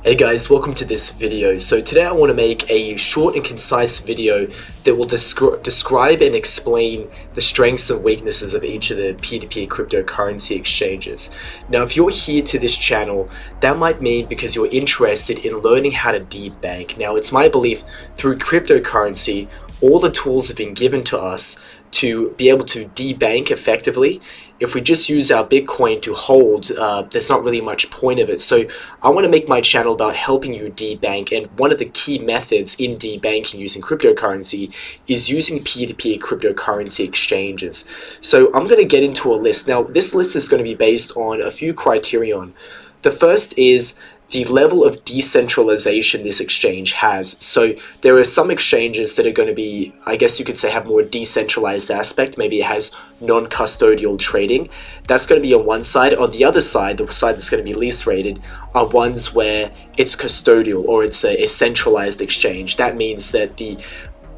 Hey guys, welcome to this video. So today I want to make a short and concise video that will describe and explain the strengths and weaknesses of each of the P2P cryptocurrency exchanges. Now, if you're here to this channel, that might mean because you're interested in learning how to debank. Now, it's my belief through cryptocurrency, all the tools have been given to us to be able to debank effectively. If we just use our Bitcoin to hold, there's not really much point of it. So I want to make my channel about helping you debank, and one of the key methods in debanking using cryptocurrency is using P2P cryptocurrency exchanges. So I'm going to get into a list. Now, this list is going to be based on a few criterion. The first is the level of decentralization this exchange has. So there are some exchanges that are going to be, I guess you could say, have more decentralized aspect. Maybe it has non-custodial trading. That's going to be on one side. On the other side, the side that's going to be least rated, are ones where it's custodial or it's a centralized exchange. That means that the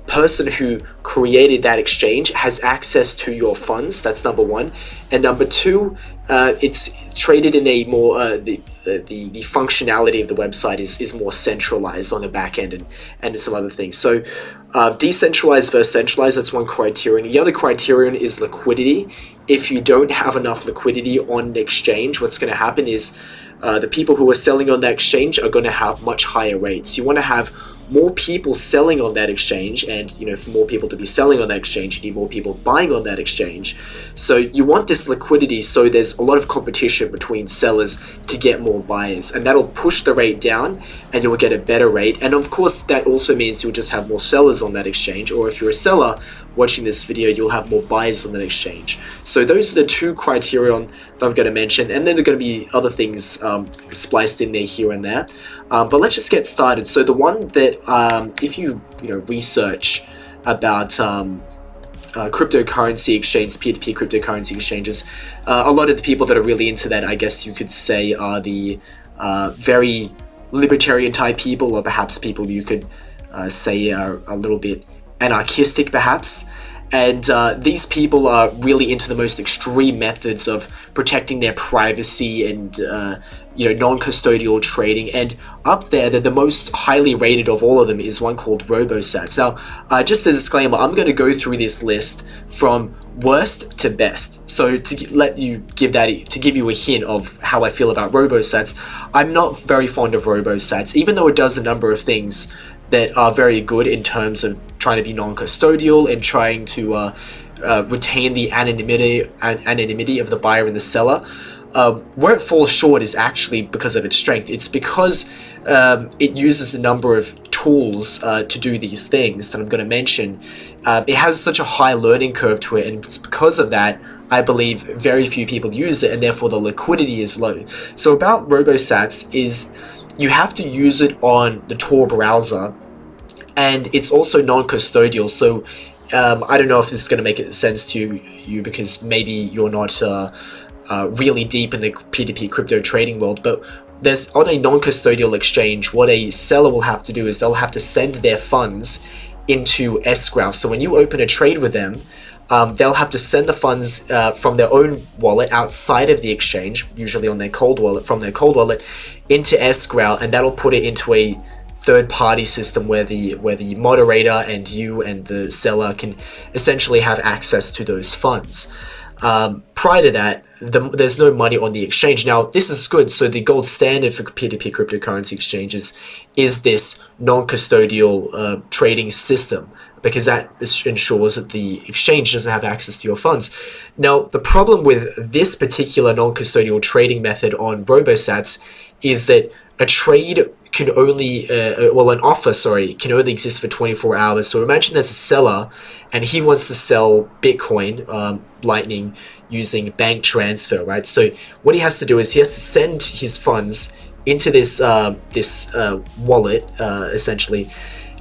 person who created that exchange has access to your funds. That's number one. And number two, it's traded in a more the functionality of the website is more centralized on the back end and some other things. So decentralized versus centralized, that's one criterion. The other criterion is liquidity. If you don't have enough liquidity on the exchange, what's going to happen is the people who are selling on that exchange are going to have much higher rates. You want to have more people selling on that exchange, and for more people to be selling on that exchange, you need more people buying on that exchange. So you want this liquidity, so there's a lot of competition between sellers to get more buyers, and that'll push the rate down and you'll get a better rate. And of course that also means you'll just have more sellers on that exchange, or if you're a seller watching this video, you'll have more buyers on that exchange. So those are the two criterion that I'm going to mention, and then there are going to be other things spliced in there here and there. But let's just get started. So the one that if you research about cryptocurrency exchanges, P2P cryptocurrency exchanges, a lot of the people that are really into that, I guess you could say, are the very libertarian type people, or perhaps people you could say are a little bit anarchistic perhaps. And these people are really into the most extreme methods of protecting their privacy and non-custodial trading. And up there, the most highly rated of all of them is one called RoboSats. Now, just a disclaimer, I'm going to go through this list from worst to best. So to give you a hint of how I feel about RoboSats, I'm not very fond of RoboSats, even though it does a number of things that are very good in terms of trying to be non-custodial and trying to retain the anonymity of the buyer and the seller. Where it falls short is actually because of its strength. It's because it uses a number of tools to do these things that I'm going to mention. It has such a high learning curve to it, and it's because of that I believe very few people use it, and therefore the liquidity is low. So about RoboSats is you have to use it on the Tor browser, and it's also non-custodial. So I don't know if this is going to make sense to you because maybe you're not really deep in the P2P crypto trading world, but there's on a non-custodial exchange, what a seller will have to do is they'll have to send their funds into escrow. So when you open a trade with them, they'll have to send the funds from their own wallet outside of the exchange, usually on their cold wallet, into escrow, and that'll put it into a third-party system where the moderator and you and the seller can essentially have access to those funds. Prior to that, there's no money on the exchange. Now, this is good. So the gold standard for P2P cryptocurrency exchanges is this non-custodial trading system, because that ensures that the exchange doesn't have access to your funds. Now, the problem with this particular non-custodial trading method on RoboSats is that a trade can only, an offer, can only exist for 24 hours. So imagine there's a seller and he wants to sell Bitcoin, Lightning, using bank transfer, right? So what he has to do is he has to send his funds into this wallet, essentially,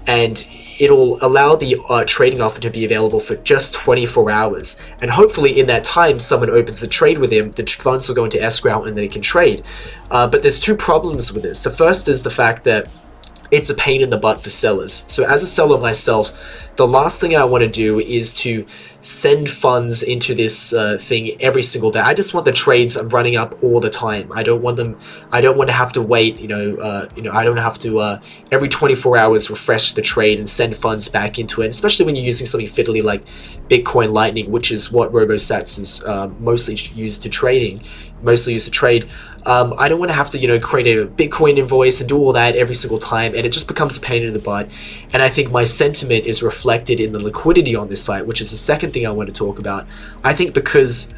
and it'll allow the trading offer to be available for just 24 hours. And hopefully in that time, someone opens the trade with him, the funds will go into escrow and they can trade. But there's two problems with this. The first is the fact that it's a pain in the butt for sellers. So as a seller myself, the last thing I want to do is to send funds into this thing every single day. I just want the trades running up all the time. I don't want to have to wait, I don't have to every 24 hours refresh the trade and send funds back into it, especially when you're using something fiddly like Bitcoin Lightning, which is what RoboSats is mostly used to trade. I don't want to have to, create a Bitcoin invoice and do all that every single time, and it just becomes a pain in the butt. And I think my sentiment is reflected in the liquidity on this site, which is the second thing I want to talk about. I think because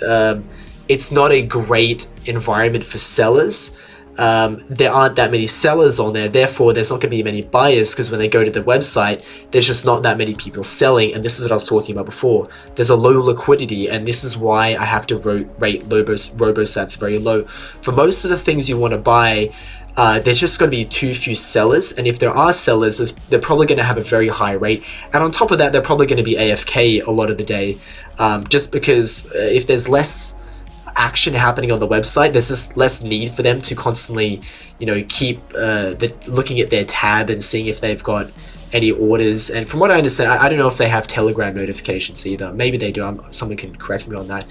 it's not a great environment for sellers, there aren't that many sellers on there, therefore there's not going to be many buyers, because when they go to the website, there's just not that many people selling. And this is what I was talking about before. There's a low liquidity, and this is why I have to rate RoboSats very low. For most of the things you want to buy, there's just going to be too few sellers, and if there are sellers, they're probably going to have a very high rate, and on top of that, they're probably going to be AFK a lot of the day, just because if there's less action happening on the website, there's just less need for them to constantly, keep looking at their tab and seeing if they've got any orders. And from what I understand, I don't know if they have Telegram notifications either. Maybe they do. Someone can correct me on that.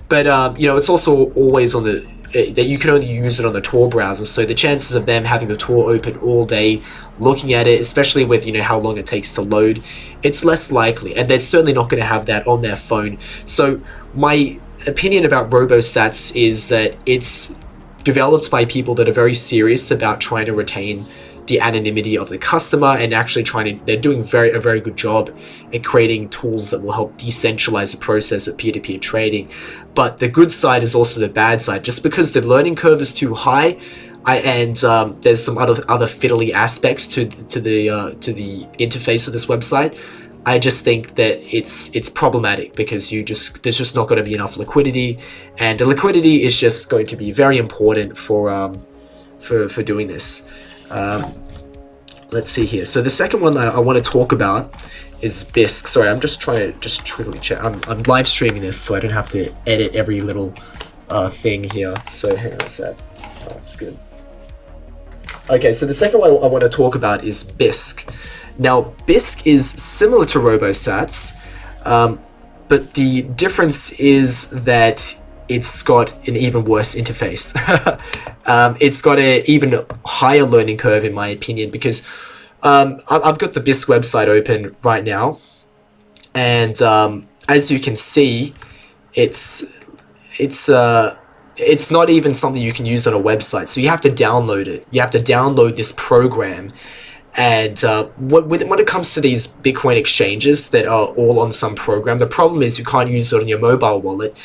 But it's also always on that you can only use it on the Tor browser, so the chances of them having the Tor open all day, looking at it, especially with how long it takes to load, it's less likely, and they're certainly not going to have that on their phone. So my opinion about RoboSats is that it's developed by people that are very serious about trying to retain the anonymity of the customer, and actually they're doing a very good job at creating tools that will help decentralize the process of peer-to-peer trading. But the good side is also the bad side. Just because the learning curve is too high, and there's some other fiddly aspects to the interface of this website, I just think that it's problematic, because there's just not going to be enough liquidity, and the liquidity is just going to be very important for doing this. Let's see here. So the second one that I want to talk about is Bisq. Sorry, I'm just trying to quickly check. I'm live streaming this, so I don't have to edit every little thing here. So hang on a sec. Oh, that's good. Okay, so the second one I want to talk about is Bisq. Now, Bisq is similar to RoboSats, but the difference is that it's got an even worse interface. It's got an even higher learning curve, in my opinion, because I've got the Bisq website open right now, and as you can see, it's not even something you can use on a website. So you have to download it. You have to download this program. And when it comes to these Bitcoin exchanges that are all on some program, the problem is you can't use it on your mobile wallet.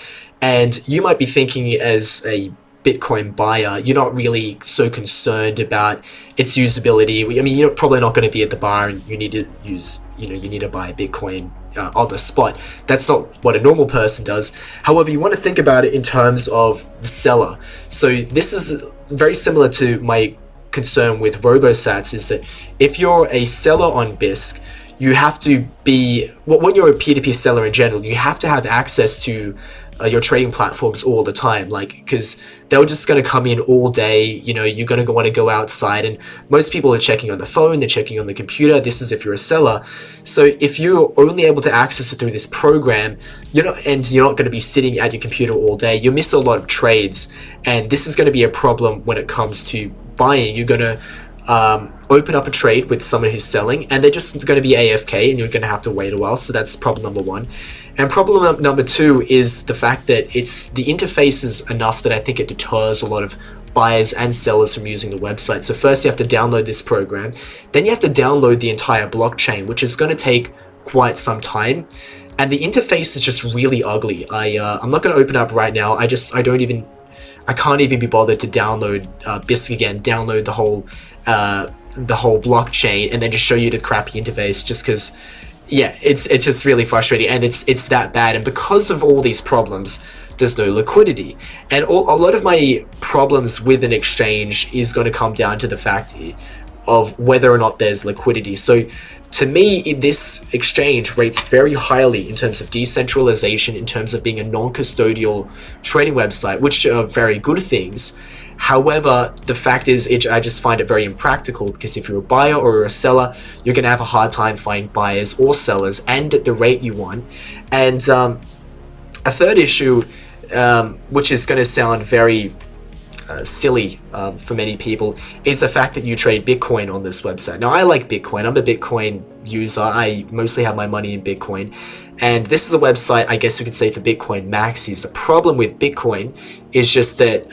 And you might be thinking, as a Bitcoin buyer, you're not really so concerned about its usability. I mean, you're probably not going to be at the bar and you need to buy Bitcoin on the spot. That's not what a normal person does. However, you want to think about it in terms of the seller. So this is very similar to my concern with RoboSats, is that if you're a seller on Bisq, you have to be, when you're a peer-to-peer seller in general, you have to have access to your trading platforms all the time, because they're just going to come in all day. You're going to want to go outside, and most people are checking on the phone, they're checking on the computer. This is if you're a seller. So if you're only able to access it through this program, you're not going to be sitting at your computer all day, you miss a lot of trades, and this is going to be a problem when it comes to buying. You're going to open up a trade with someone who's selling, and they're just going to be AFK, and you're going to have to wait a while. So that's problem number one. And problem number two is the fact that the interface is enough that I think it deters a lot of buyers and sellers from using the website. So first you have to download this program, then you have to download the entire blockchain, which is going to take quite some time. And the interface is just really ugly. I'm not going to open up right now. I can't even be bothered to download Bisq again, download the whole blockchain, and then just show you the crappy interface, just because, yeah, it's just really frustrating, and it's that bad. And because of all these problems, there's no liquidity. And a lot of my problems with an exchange is going to come down to the fact of whether or not there's liquidity. So to me, this exchange rates very highly in terms of decentralization, in terms of being a non-custodial trading website, which are very good things. However, the fact is, I just find it very impractical, because if you're a buyer or a seller, you're going to have a hard time finding buyers or sellers and at the rate you want. And a third issue, which is going to sound very silly for many people, is the fact that you trade Bitcoin on this website. Now, I like Bitcoin. I'm a Bitcoin user. I mostly have my money in Bitcoin. And this is a website, I guess you could say, for Bitcoin maxis. The problem with Bitcoin is just that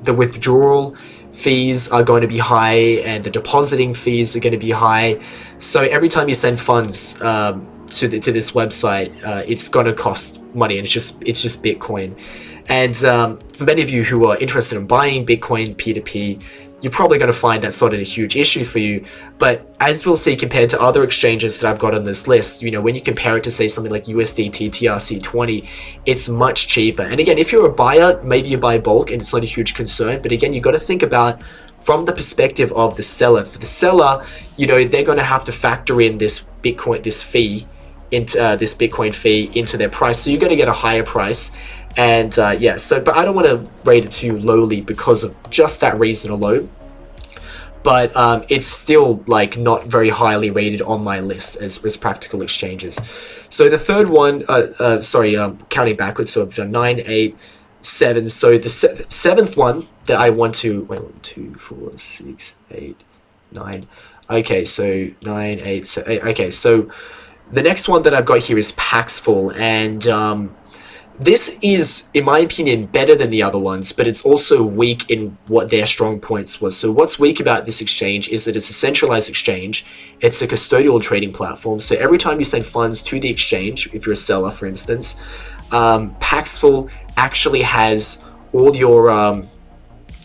the withdrawal fees are going to be high and the depositing fees are going to be high. So every time you send funds to this website, it's going to cost money, and it's just Bitcoin. And for many of you who are interested in buying Bitcoin P2P, you're probably going to find that's not a huge issue for you. But as we'll see, compared to other exchanges that I've got on this list, when you compare it to, say, something like USDT TRC20, it's much cheaper. And again, if you're a buyer, maybe you buy bulk and it's not a huge concern. But again, you've got to think about from the perspective of the seller. For the seller, they're going to have to factor in this Bitcoin fee into their price. So you're going to get a higher price. And but I don't want to rate it too lowly because of just that reason alone. But it's still not very highly rated on my list as practical exchanges. So the third one, counting backwards, so I've done 9, 8, 7. So the seventh one that I want to, 1, 2, 4, 6, 8, 9. Okay, so 9, 8, 7. Okay, so the next one that I've got here is Paxful, and this is, in my opinion, better than the other ones, but it's also weak in what their strong points was. So what's weak about this exchange is that it's a centralized exchange. It's a custodial trading platform. So every time you send funds to the exchange, if you're a seller, for instance, Paxful actually has all your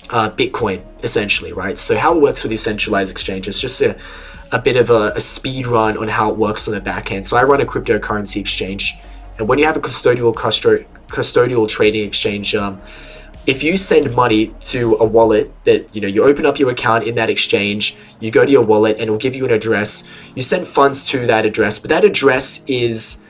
Bitcoin, essentially, right? So how it works with these centralized exchanges, just a bit of a speed run on how it works on the back end. So I run a cryptocurrency exchange. And when you have a custodial trading exchange, if you send money to a wallet that, you open up your account in that exchange, you go to your wallet and it'll give you an address. You send funds to that address, but that address is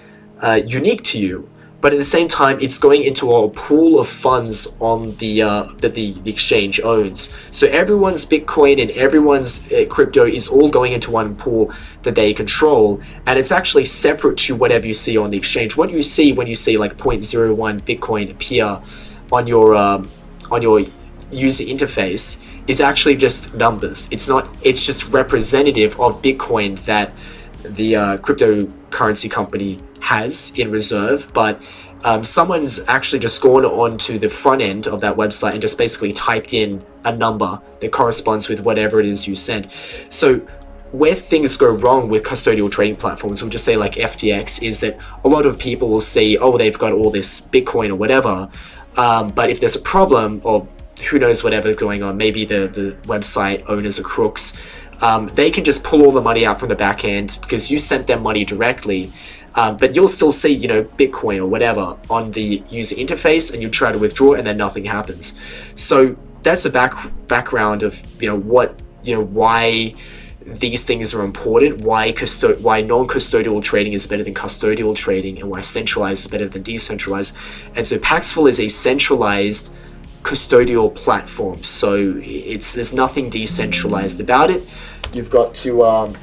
unique to you. But at the same time, it's going into a pool of funds on that the exchange owns. So everyone's Bitcoin and everyone's crypto is all going into one pool that they control, and it's actually separate to whatever you see on the exchange. What you see when you see 0.01 Bitcoin appear on your user interface is actually just numbers. It's just representative of Bitcoin that the cryptocurrency company has in reserve, but someone's actually just gone onto the front end of that website and just basically typed in a number that corresponds with whatever it is you sent. So where things go wrong with custodial trading platforms, we'll just say like FTX, is that a lot of people will see, oh, they've got all this Bitcoin or whatever, but if there's a problem, or who knows whatever's going on, maybe the website owners are crooks, they can just pull all the money out from the back end because you sent them money directly. But you'll still see, Bitcoin or whatever on the user interface, and you try to withdraw and then nothing happens. So that's a background of, why these things are important, why non-custodial trading is better than custodial trading, and why centralized is better than decentralized. And so Paxful is a centralized custodial platform. So there's nothing decentralized about it. You've got to,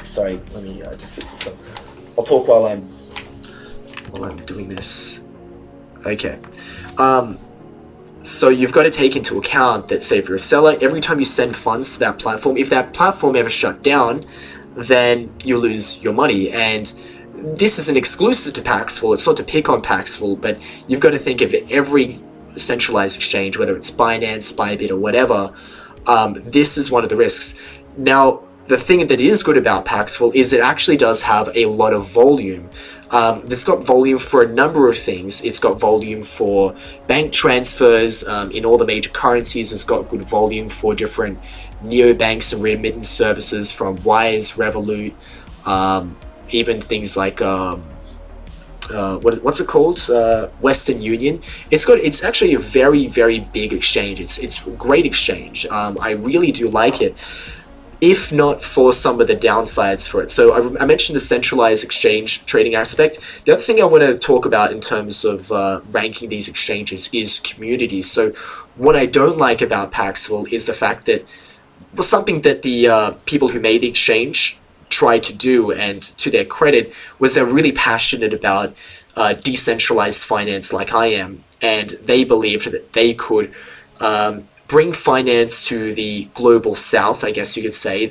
sorry, let me just fix this up. I'll talk while I'm doing this. Okay. So you've got to take into account that, say, if you're a seller, every time you send funds to that platform, if that platform ever shut down, then you lose your money. And this isn't exclusive to Paxful. It's not to pick on Paxful, but you've got to think of every centralized exchange, whether it's Binance, Bybit, or whatever. This is one of the risks. Now, the thing that is good about Paxful is it actually does have a lot of volume. It's got volume for a number of things. It's got volume for bank transfers in all the major currencies. It's got good volume for different neobanks and remittance services from Wise, Revolut, even things like what's it called? Western Union. It's actually a very, very big exchange. It's a great exchange. I really do like it. if not for some of the downsides for it. So I mentioned the centralized exchange trading aspect. The other thing I want to talk about in terms of ranking these exchanges is community. So what I don't like about Paxful is the fact that, well, something that the people who made the exchange tried to do, and to their credit, was they're really passionate about decentralized finance like I am, and they believed that they could bring finance to the global south, I guess you could say,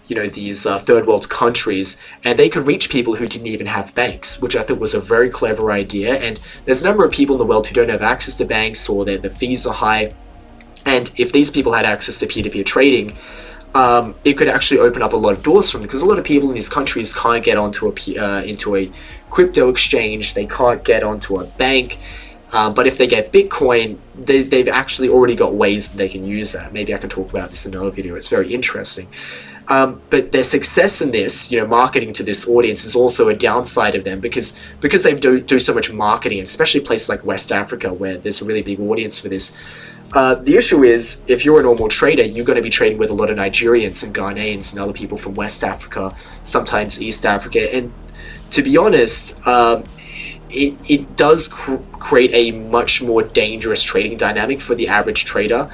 these third world countries, and they could reach people who didn't even have banks, which I thought was a very clever idea. And there's a number of people in the world who don't have access to banks, or the fees are high, and if these people had access to peer-to-peer trading, it could actually open up a lot of doors for them, because a lot of people in these countries can't get onto into a crypto exchange, they can't get onto a bank. But if they get Bitcoin, they've actually already got ways that they can use that. Maybe I can talk about this in another video. It's very interesting. But their success in this, marketing to this audience, is also a downside of them, because they do so much marketing, especially places like West Africa, where there's a really big audience for this. The issue is, if you're a normal trader, you're going to be trading with a lot of Nigerians and Ghanaians and other people from West Africa, sometimes East Africa. And to be honest, it does create a much more dangerous trading dynamic for the average trader.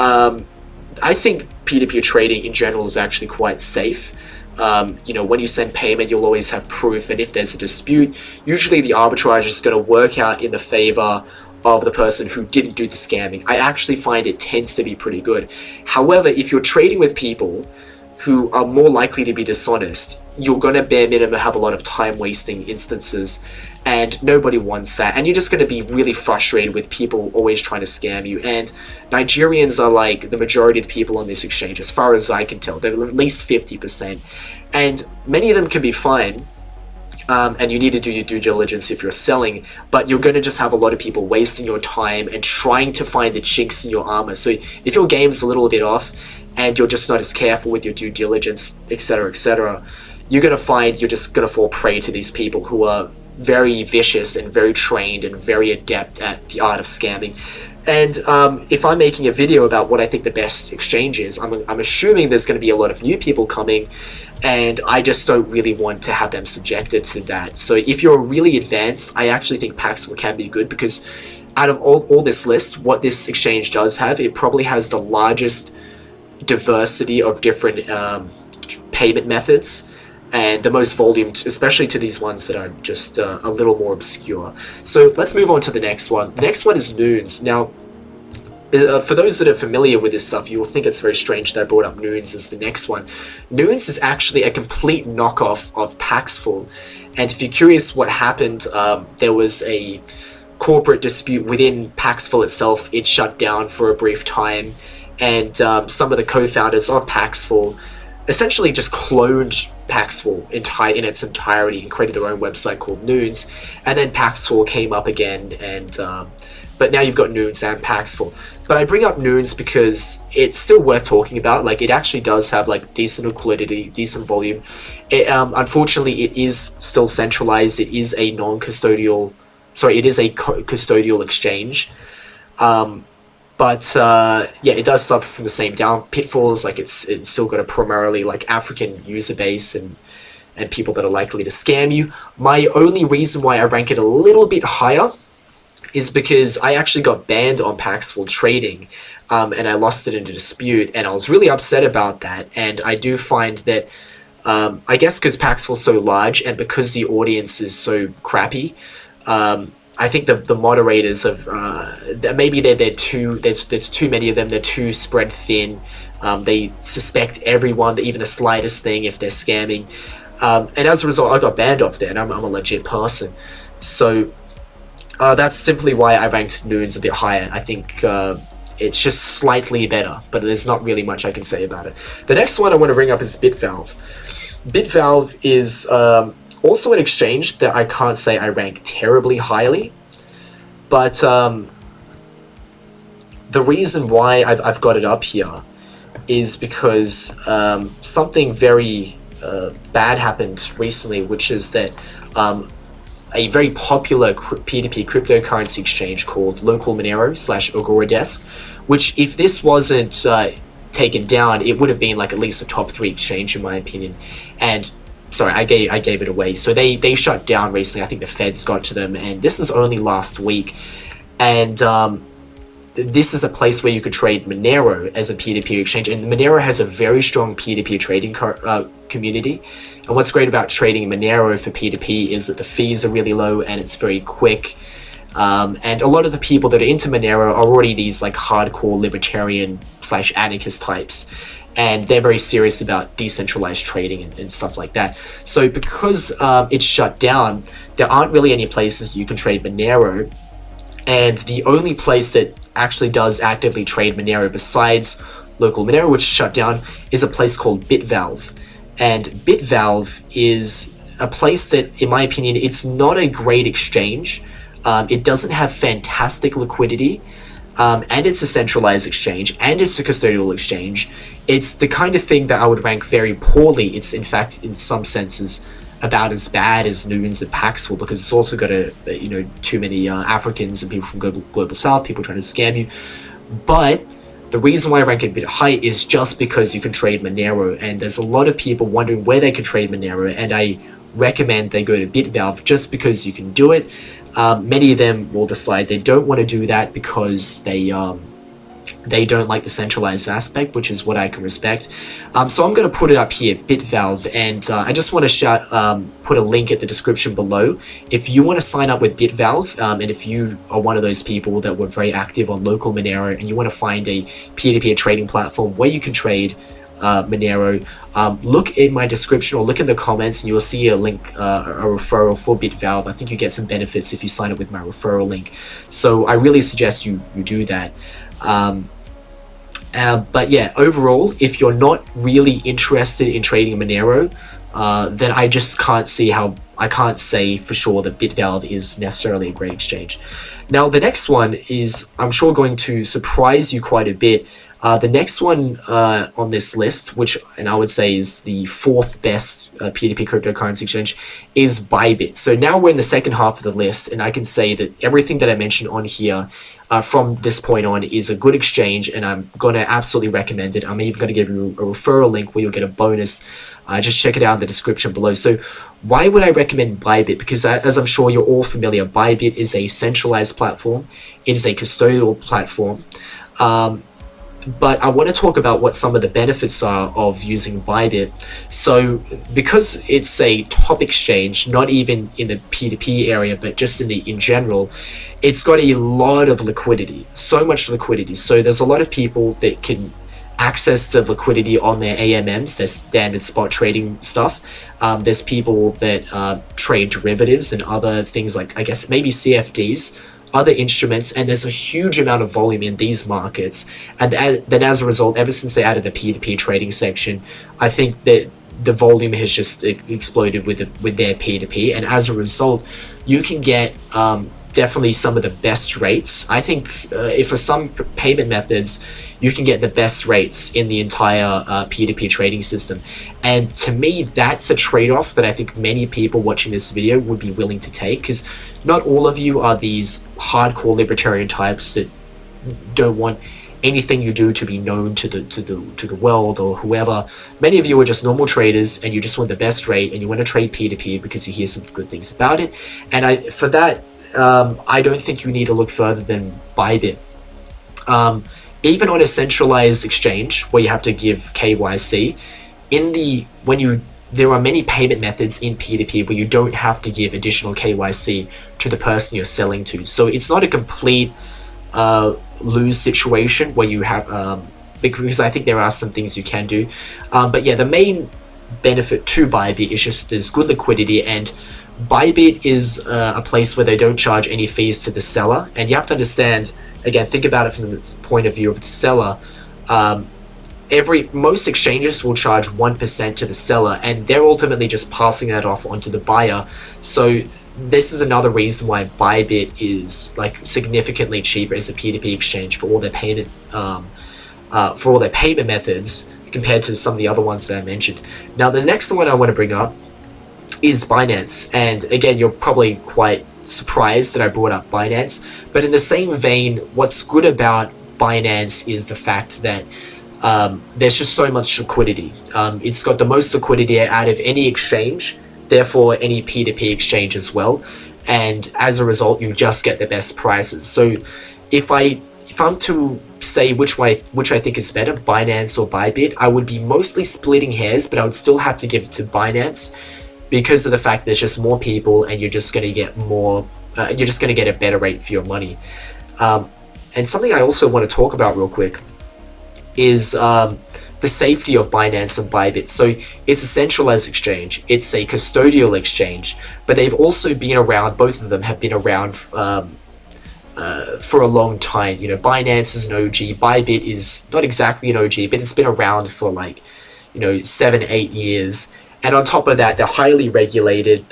I think peer-to-peer trading in general is actually quite safe. When you send payment, you'll always have proof, and if there's a dispute, usually the arbitrage is going to work out in the favor of the person who didn't do the scamming. I actually find it tends to be pretty good. However, if you're trading with people who are more likely to be dishonest, you're going to bare minimum have a lot of time wasting instances, and nobody wants that. And you're just going to be really frustrated with people always trying to scam you. And Nigerians are like the majority of the people on this exchange, as far as I can tell. They're at least 50%. And many of them can be fine, and you need to do your due diligence if you're selling, but you're going to just have a lot of people wasting your time and trying to find the chinks in your armor. So if your game's a little bit off, and you're just not as careful with your due diligence, etc., you're going to find you're just going to fall prey to these people who are very vicious and very trained and very adept at the art of scamming. And if I'm making a video about what I think the best exchange is, I'm assuming there's going to be a lot of new people coming, and I just don't really want to have them subjected to that. So if you're really advanced, I actually think Paxful can be good, because out of all this list, what this exchange does have, it probably has the largest diversity of different payment methods, and the most volume, especially to these ones that are just a little more obscure. So let's move on to the next one. The next one is Noons. Now, for those that are familiar with this stuff, you will think it's very strange that I brought up Noons as the next one. Noons is actually a complete knockoff of Paxful, and if you're curious what happened, there was a corporate dispute within Paxful itself. It shut down for a brief time, and some of the co-founders of Paxful essentially just cloned Paxful in its entirety and created their own website called Noons, and then Paxful came up again, and but now you've got Noons and Paxful. But I bring up Noons because it's still worth talking about. Like, it actually does have like decent liquidity, decent volume. Unfortunately, it is still centralized. It is a custodial exchange. But it does suffer from the same pitfalls. Like, it's still got a primarily like African user base and people that are likely to scam you. My only reason why I rank it a little bit higher is because I actually got banned on Paxful trading, and I lost it in a dispute, and I was really upset about that. And I do find that, I guess because Paxful's so large and because the audience is so crappy, I think the moderators of maybe they're too there's too many of them. They're too spread thin. They suspect everyone, even the slightest thing, if they're scamming. And as a result, I got banned off there, and I'm a legit person. So that's simply why I ranked Noons a bit higher. I think it's just slightly better, but there's not really much I can say about it. The next one I want to bring up is BitValve. BitValve is also an exchange that I can't say I rank terribly highly, but the reason why I've got it up here is because something very bad happened recently, which is that a very popular P2P cryptocurrency exchange called Local Monero / Agora Desk, which if this wasn't taken down, it would have been like at least a top 3 exchange in my opinion. And sorry, I gave it away. So they shut down recently. I think the feds got to them, and this was only last week. And this is a place where you could trade Monero as a P2P exchange, and Monero has a very strong P2P trading community. And what's great about trading Monero for P2P is that the fees are really low and it's very quick. And a lot of the people that are into Monero are already these like hardcore libertarian / anarchist types, and they're very serious about decentralized trading and stuff like that. So because it's shut down, there aren't really any places you can trade Monero, and the only place that actually does actively trade Monero besides local Monero, which is shut down, is a place called BitValve. And BitValve is a place that, in my opinion, it's not a great exchange. It doesn't have fantastic liquidity, and it's a centralized exchange, and it's a custodial exchange. It's the kind of thing that I would rank very poorly. It's, in fact, in some senses, about as bad as Nunes and Paxful, because it's also got too many Africans and people from global South, people trying to scam you. But the reason why I rank it a bit high is just because you can trade Monero, and there's a lot of people wondering where they can trade Monero, and I recommend they go to BitValve just because you can do it. Many of them will decide they don't want to do that because they don't like the centralized aspect, which is what I can respect. So I'm going to put it up here, BitValve, and I just want to put a link at the description below. If you want to sign up with BitValve, and if you are one of those people that were very active on local Monero and you want to find a peer-to-peer trading platform where you can trade Monero, look in my description or look in the comments and you'll see a link, a referral for BitValve. I think you get some benefits if you sign up with my referral link. So I really suggest you do that. But yeah, overall, if you're not really interested in trading Monero, then I just can't see how, I can't say for sure that BitValve is necessarily a great exchange. Now, the next one is, I'm sure, going to surprise you quite a bit. The next one on this list, which, and I would say is the 4th best P2P cryptocurrency exchange, is Bybit. So now we're in the second half of the list, and I can say that everything that I mentioned on here from this point on is a good exchange, and I'm going to absolutely recommend it. I'm even going to give you a referral link where you'll get a bonus. Just check it out in the description below. So why would I recommend Bybit? Because as I'm sure you're all familiar, Bybit is a centralized platform. It is a custodial platform. But I want to talk about what some of the benefits are of using Bybit. So because it's a top exchange, not even in the P2P area, but just in general, it's got a lot of liquidity, so much liquidity. So there's a lot of people that can access the liquidity on their AMMs, their standard spot trading stuff. There's people that trade derivatives and other things like, I guess, maybe CFDs, other instruments, and there's a huge amount of volume in these markets. And then as a result, ever since they added the P2P trading section, I think that the volume has just exploded with their P2P, and as a result, you can get definitely some of the best rates. I think if for some payment methods, you can get the best rates in the entire P2P trading system. And to me, that's a trade-off that I think many people watching this video would be willing to take, because not all of you are these hardcore libertarian types that don't want anything you do to be known to the world or whoever. Many of you are just normal traders, and you just want the best rate, and you want to trade P2P because you hear some good things about it. And for that, I don't think you need to look further than Bybit. Even on a centralized exchange where you have to give KYC, there are many payment methods in P2P where you don't have to give additional KYC to the person you're selling to. So it's not a complete lose situation where you have, because I think there are some things you can do. But yeah, the main benefit to Bybit is just there's good liquidity, and Bybit is a place where they don't charge any fees to the seller. And you have to understand, again, think about it from the point of view of the seller. Most exchanges will charge 1% to the seller, and they're ultimately just passing that off onto the buyer. So this is another reason why Bybit is like significantly cheaper as a P2P exchange for all their payment methods compared to some of the other ones that I mentioned. Now, the next one I want to bring up is Binance, and again, you're probably quite surprised that I brought up Binance, but in the same vein, what's good about Binance is the fact that there's just so much liquidity. It's got the most liquidity out of any exchange, therefore any P2P exchange as well. And as a result, you just get the best prices. So if I'm to say which I think is better, Binance or Bybit, I would be mostly splitting hairs, but I would still have to give it to Binance because of the fact there's just more people and you're just going to get more, you're just going to get a better rate for your money. And something I also want to talk about real quick is the safety of Binance and Bybit. So it's a centralized exchange, it's a custodial exchange, but they've also been around, both of them have been around for a long time. You know, Binance is an OG, Bybit is not exactly an OG, but it's been around for like, 7-8 years. And on top of that, they're highly regulated.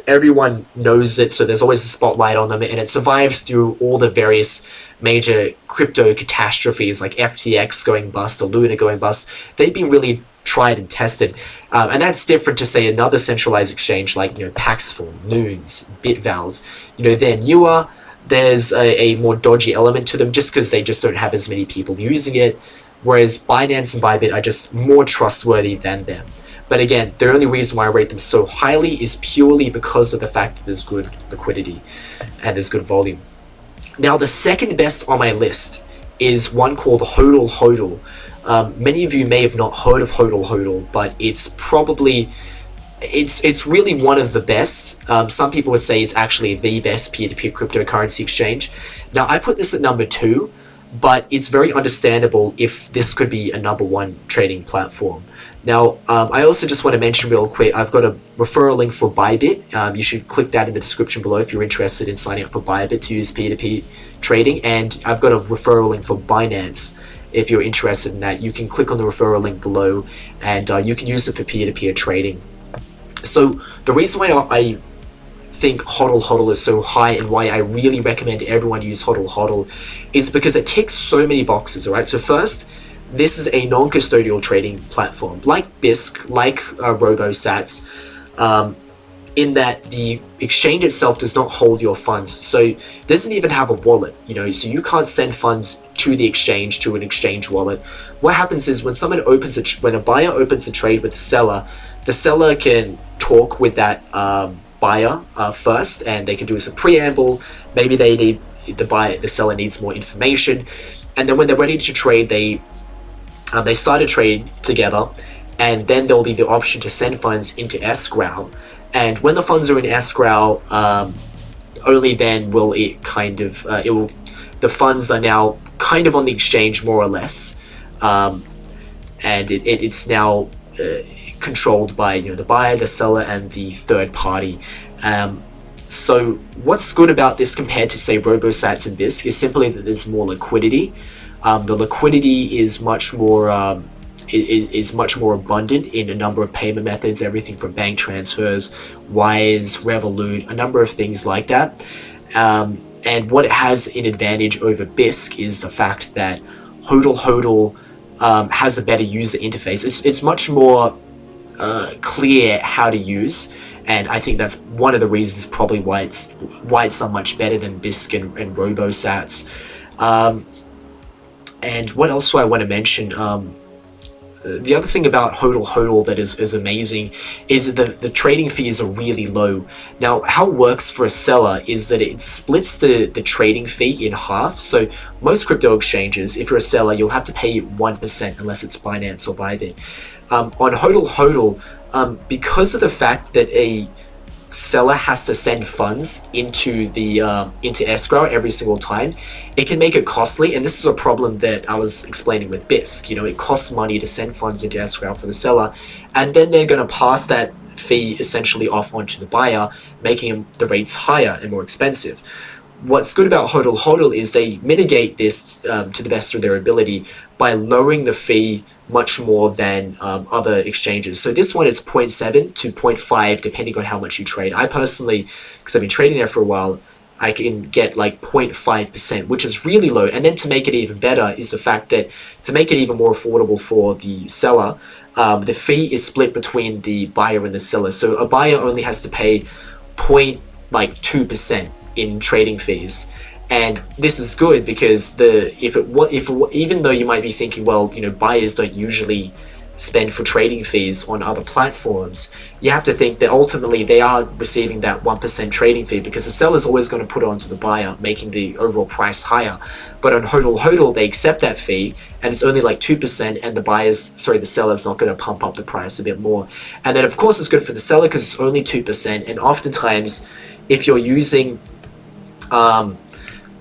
Everyone knows it, so there's always a spotlight on them, and it survives through all the various major crypto catastrophes like FTX going bust or Luna going bust. They've been really tried and tested, and that's different to say another centralized exchange like Paxful, Noons, BitValve. They're newer. There's a more dodgy element to them just because they just don't have as many people using it, whereas Binance and Bybit are just more trustworthy than them. But again, the only reason why I rate them so highly is purely because of the fact that there's good liquidity and there's good volume. Now, the second best on my list is one called Hodl Hodl. Many of you may have not heard of Hodl Hodl, but it's really one of the best. Some people would say it's actually the best peer-to-peer cryptocurrency exchange. Now, I put this at number 2, but it's very understandable if this could be a number 1 trading platform. Now, I also just want to mention real quick, I've got a referral link for Bybit. You should click that in the description below if you're interested in signing up for Bybit to use P2P trading. And I've got a referral link for Binance. If you're interested in that, you can click on the referral link below and you can use it for peer-to-peer trading. So the reason why I think Hodl Hodl is so high and why I really recommend everyone use Hodl Hodl is because it ticks so many boxes, all right? So first, this is a non-custodial trading platform like BISC, like RoboSats, in that the exchange itself does not hold your funds. So it doesn't even have a wallet, so you can't send funds to the exchange, to an exchange wallet. What happens is when when a buyer opens a trade with the seller can talk with that buyer first, and they can do some preamble. Maybe the seller needs more information, and then when they're ready to trade, they start a trade together, and then there'll be the option to send funds into escrow. And when the funds are in escrow, only then will it the funds are now kind of on the exchange more or less, and it's now controlled by the buyer, the seller, and the third party. So what's good about this compared to say RoboSats and BISC is simply that there's more liquidity. The liquidity is much more abundant in a number of payment methods, everything from bank transfers, wires, Revolut, a number of things like that. And what it has in advantage over BISC is the fact that Hodl Hodl has a better user interface. It's much more clear how to use, and I think that's one of the reasons probably why it's so much better than BISC and RoboSats. And what else do I want to mention? The other thing about Hodl Hodl that is amazing is that the trading fees are really low. Now, how it works for a seller is that it splits the trading fee in half. So most crypto exchanges, if you're a seller, you'll have to pay 1% unless it's Binance or Bybit. On Hodl Hodl, because of the fact that a seller has to send funds into escrow every single time, it can make it costly. And this is a problem that I was explaining with BISC. It costs money to send funds into escrow for the seller, and then they're going to pass that fee essentially off onto the buyer, making the rates higher and more expensive. What's good about Hodl Hodl is they mitigate this to the best of their ability by lowering the fee much more than other exchanges. So this one is 0.7 to 0.5 depending on how much you trade. I personally, because I've been trading there for a while, I can get like 0.5%, which is really low. And then to make it even better is the fact that to make it even more affordable for the seller, the fee is split between the buyer and the seller. So a buyer only has to pay 0.2% in trading fees, And this is good because even though you might be thinking, well, buyers don't usually spend for trading fees on other platforms, you have to think that ultimately they are receiving that 1% trading fee because the seller is always going to put it onto the buyer, making the overall price higher. But on HODL, they accept that fee and it's only like 2%, and the seller's not going to pump up the price a bit more. And then of course it's good for the seller because it's only 2%, and oftentimes if you're using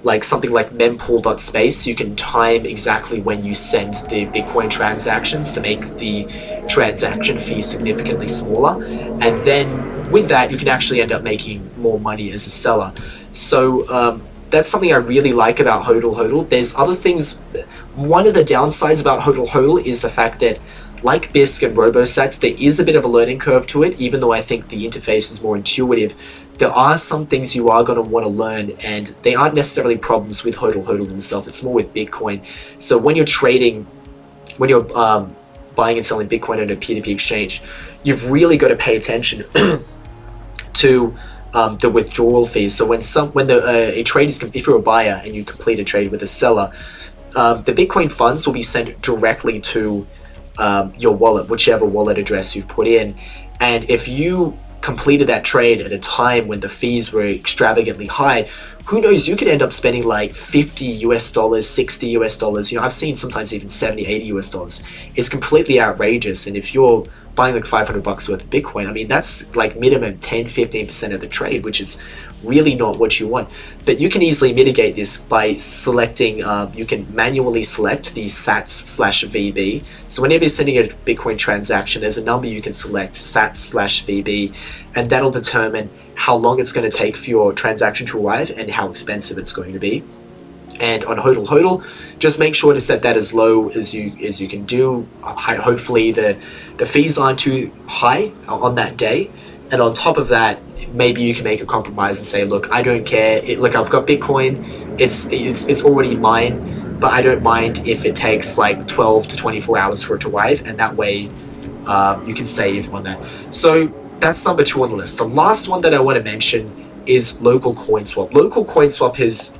like something like mempool.space, you can time exactly when you send the Bitcoin transactions to make the transaction fee significantly smaller. And then with that, you can actually end up making more money as a seller. So that's something I really like about HODL. There's other things. One of the downsides about HODL is the fact that, like BISC and RoboSats, there is a bit of a learning curve to it, even though I think the interface is more intuitive. There are some things you are going to want to learn, and they aren't necessarily problems with HODL themselves. It's more with Bitcoin. So when you're trading, when you're buying and selling Bitcoin on a P2P exchange, you've really got to pay attention to the withdrawal fees. So when a trade is, if you're a buyer and you complete a trade with a seller, the Bitcoin funds will be sent directly to your wallet, whichever wallet address you've put in. And if you completed that trade at a time when the fees were extravagantly high, who knows, you could end up spending like $50, $60. I've seen sometimes even $70, $80. It's completely outrageous. And if you're buying like $500 worth of Bitcoin, I mean, that's like minimum 10-15% of the trade, which is really not what you want. But you can easily mitigate this by selecting, you can manually select the SATS/VB. So whenever you're sending a Bitcoin transaction, there's a number you can select, SATS/VB, and that'll determine how long it's going to take for your transaction to arrive and how expensive it's going to be. And on HODL, just make sure to set that as low as you can do. Hopefully the fees aren't too high on that day. And on top of that, maybe you can make a compromise and say, look, I don't care. Look, I've got Bitcoin. It's already mine, but I don't mind if it takes like 12 to 24 hours for it to arrive. And that way you can save on that. So that's number 2 on the list. The last one that I want to mention is local coin swap. Local coin swap is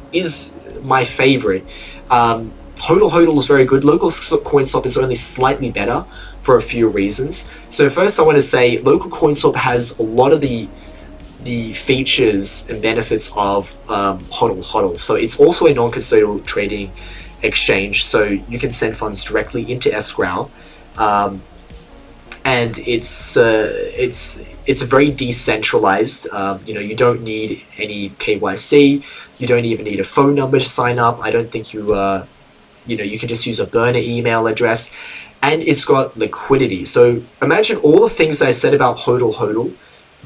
my favorite. HODL is very good. Local coin swap is only slightly better for a few reasons. So first I want to say local coin swap has a lot of the features and benefits of HODL. So it's also a non-custodial trading exchange. So you can send funds directly into escrow. And it's very decentralized. You don't need any KYC. You don't even need a phone number to sign up. I don't think you can just use a burner email address, and it's got liquidity. So imagine all the things I said about HODL,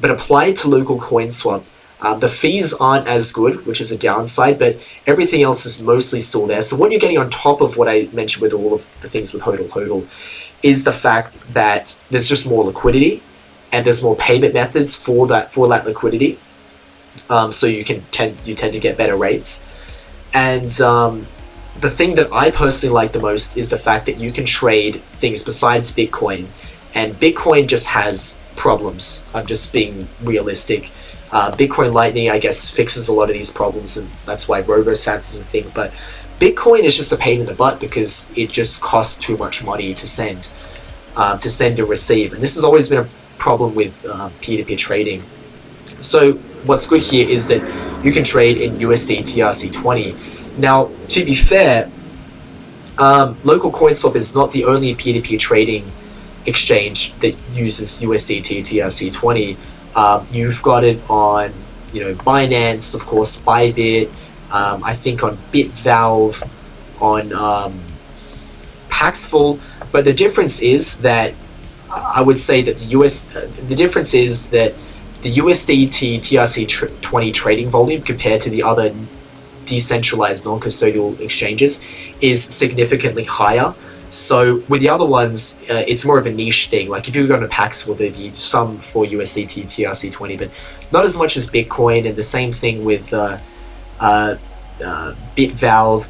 but apply it to local coin swap. The fees aren't as good, which is a downside, but everything else is mostly still there. So what you're getting on top of what I mentioned with all of the things with HODL is the fact that there's just more liquidity and there's more payment methods for that liquidity. So you tend to get better rates. And the thing that I personally like the most is the fact that you can trade things besides Bitcoin, and Bitcoin just has problems. I'm just being realistic. Bitcoin Lightning, I guess, fixes a lot of these problems, and that's why RoboSats is a thing. But Bitcoin is just a pain in the butt because it just costs too much money to send and receive. And this has always been a problem with P2P trading. So what's good here is that you can trade in USD TRC20. Now, to be fair, local CoinSwap is not the only P2P trading exchange that uses USDT TRC20. You've got it on, Binance, of course, Bybit, I think on BitValve, on Paxful. But the difference is that I would say that the difference is that the USDT TRC20 trading volume compared to the other decentralized non-custodial exchanges is significantly higher. So with the other ones, it's more of a niche thing. Like if you go to Paxful, there'd be some for USDT TRC20, but not as much as Bitcoin. And the same thing with BitValve.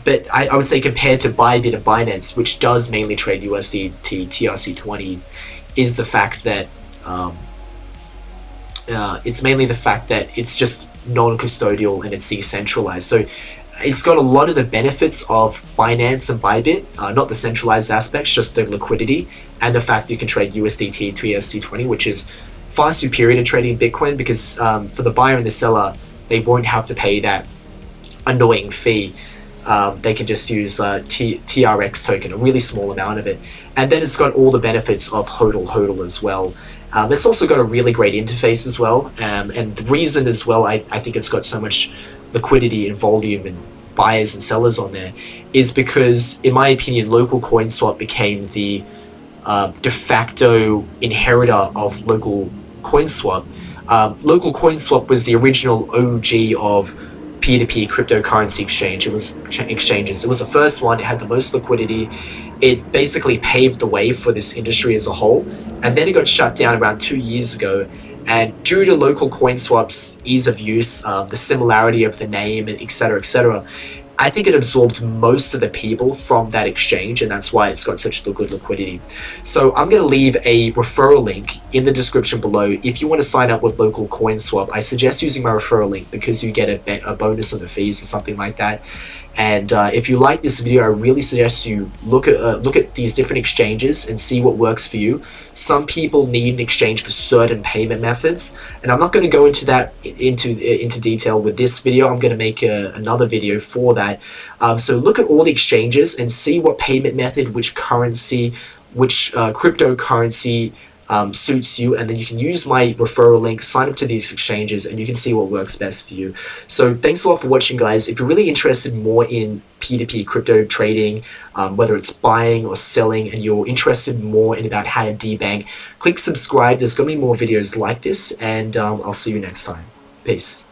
But I would say compared to Bybit and Binance, which does mainly trade USDT TRC20, is the fact that it's mainly the fact that it's just non-custodial, and it's decentralized. So it's got a lot of the benefits of Binance and Bybit, not the centralized aspects, just the liquidity and the fact that you can trade USDT to ERC20, which is far superior to trading Bitcoin, because for the buyer and the seller, they won't have to pay that annoying fee. They can just use TRX token, a really small amount of it. And then it's got all the benefits of HODL as well. It's also got a really great interface as well. And the reason as well, I think it's got so much liquidity and volume and buyers and sellers on there, is because, in my opinion, local CoinSwap became the de facto inheritor of local CoinSwap. Local CoinSwap was the original OG of P2P cryptocurrency exchange. It was exchanges. It was the first one. It had the most liquidity. It basically paved the way for this industry as a whole. And then it got shut down around 2 years ago. And due to local CoinSwap's ease of use, the similarity of the name, and et cetera, I think it absorbed most of the people from that exchange, and that's why it's got such good liquidity. So I'm going to leave a referral link in the description below. If you want to sign up with local CoinSwap, I suggest using my referral link, because you get a bonus on the fees or something like that. And if you like this video, I really suggest you look at these different exchanges and see what works for you. Some people need an exchange for certain payment methods, and I'm not going to go into that into detail with this video. I'm going to make another video for that. So look at all the exchanges and see what payment method, which currency, which cryptocurrency suits you, and then you can use my referral link, sign up to these exchanges, and you can see what works best for you. So thanks a lot for watching, guys. If you're really interested more in P2P crypto trading, whether it's buying or selling, and you're interested more in about how to debank, click subscribe. There's going to be more videos like this, and I'll see you next time. Peace.